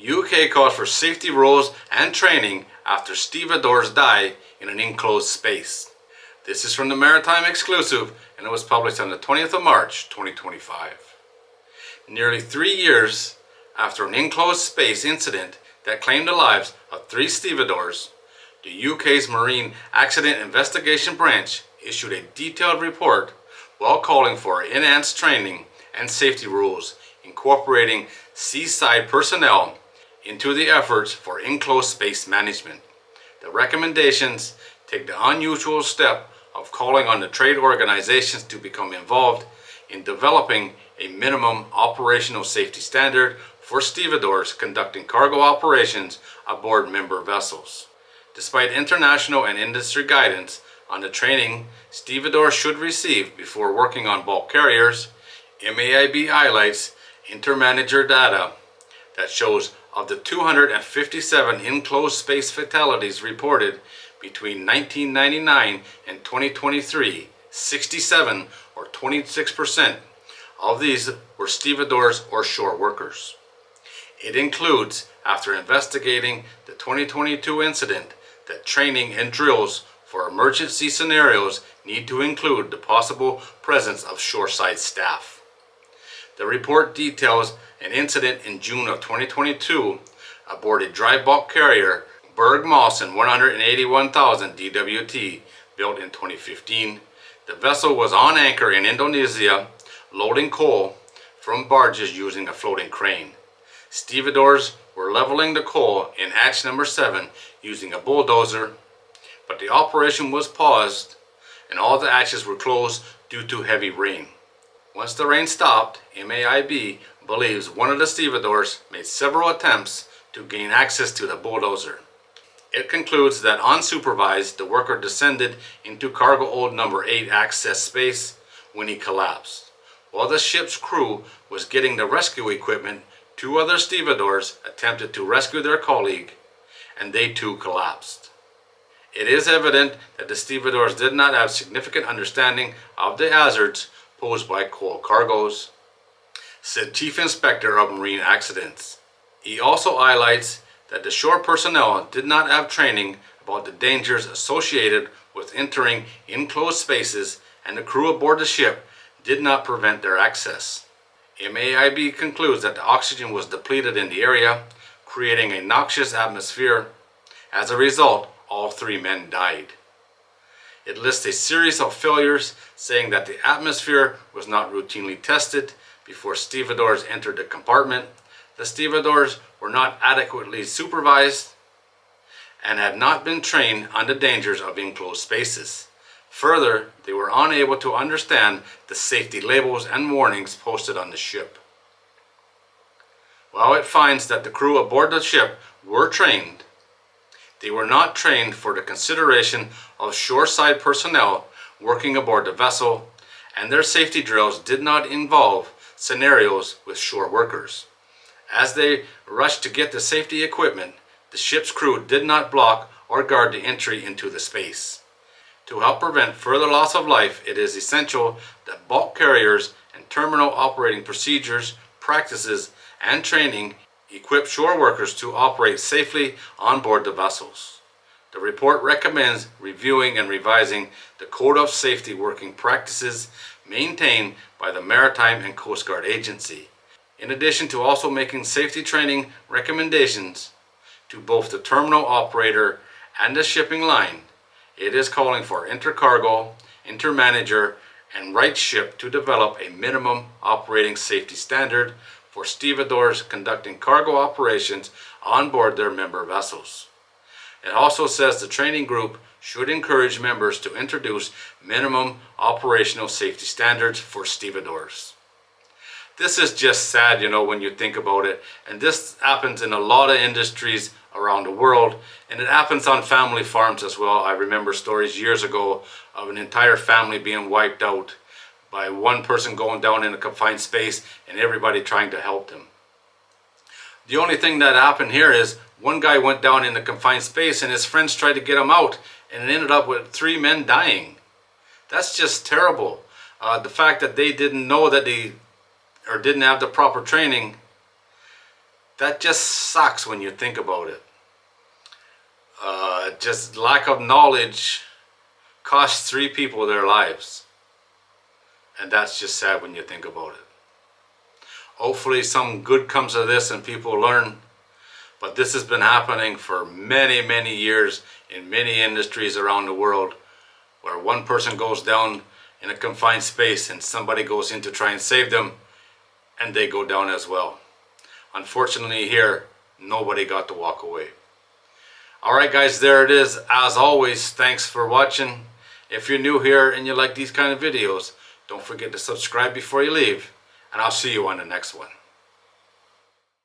UK calls for safety rules and training after stevedores die in an enclosed space. This is from the Maritime Exclusive, and it was published on the 20th of March 2025. Nearly 3 years after an enclosed space incident that claimed the lives of 3 stevedores, the UK's Marine Accident Investigation Branch issued a detailed report while calling for enhanced training and safety rules incorporating seaside personnel into the efforts for enclosed space management. The recommendations take the unusual step of calling on the trade organizations to become involved in developing a minimum operational safety standard for stevedores conducting cargo operations aboard member vessels. Despite international and industry guidance on the training stevedores should receive before working on bulk carriers, MAIB highlights intermanager data that shows of the 257 enclosed space fatalities reported between 1999 and 2023, 67 or 26% of these were stevedores or shore workers. It includes, after investigating the 2022 incident, that training and drills for emergency scenarios need to include the possible presence of shoreside staff. The report details an incident in June of 2022 aboard a dry bulk carrier, Berg Mawson 181,000 DWT, built in 2015. The vessel was on anchor in Indonesia, loading coal from barges using a floating crane. Stevedores were leveling the coal in hatch number 7 using a bulldozer, but the operation was paused and all the hatches were closed due to heavy rain. Once the rain stopped, MAIB believes one of the stevedores made several attempts to gain access to the bulldozer. It concludes that unsupervised, the worker descended into cargo hold number 8 access space when he collapsed. While the ship's crew was getting the rescue equipment, 2 other stevedores attempted to rescue their colleague, and they too collapsed. It is evident that the stevedores did not have significant understanding of the hazards posed by coal cargoes, said Chief Inspector of Marine Accidents. He also highlights that the shore personnel did not have training about the dangers associated with entering enclosed spaces, and the crew aboard the ship did not prevent their access. MAIB concludes that the oxygen was depleted in the area, creating a noxious atmosphere. As a result, all 3 men died. It lists a series of failures, saying that the atmosphere was not routinely tested before stevedores entered the compartment. The stevedores were not adequately supervised and had not been trained on the dangers of enclosed spaces. Further, they were unable to understand the safety labels and warnings posted on the ship. While it finds that the crew aboard the ship were trained, they were not trained for the consideration of shoreside personnel working aboard the vessel, and their safety drills did not involve scenarios with shore workers. As they rushed to get the safety equipment, the ship's crew did not block or guard the entry into the space. To help prevent further loss of life, it is essential that bulk carriers and terminal operating procedures, practices, and training equip shore workers to operate safely on board the vessels. The report recommends reviewing and revising the Code of Safety Working Practices maintained by the Maritime and Coast Guard Agency, in addition to also making safety training recommendations to both the terminal operator and the shipping line. It is calling for intercargo, intermanager, and right ship to develop a minimum operating safety standard for stevedores conducting cargo operations on board their member vessels. It also says the training group should encourage members to introduce minimum operational safety standards for stevedores. This is just sad, when you think about it. And this happens in a lot of industries around the world, and it happens on family farms as well. I remember stories years ago of an entire family being wiped out by one person going down in a confined space and everybody trying to help them. The only thing that happened here is one guy went down in the confined space and his friends tried to get him out, and it ended up with 3 men dying. That's just terrible. The fact that they didn't know that didn't have the proper training, That just sucks when you think about it. Just lack of knowledge cost 3 people their lives. And that's just sad when you think about it. Hopefully some good comes of this and people learn. But this has been happening for many, many years in many industries around the world, where one person goes down in a confined space and somebody goes in to try and save them, and they go down as well. Unfortunately here, nobody got to walk away. Alright guys, there it is. As always, thanks for watching. If you're new here and you like these kind of videos, don't forget to subscribe before you leave, and I'll see you on the next one.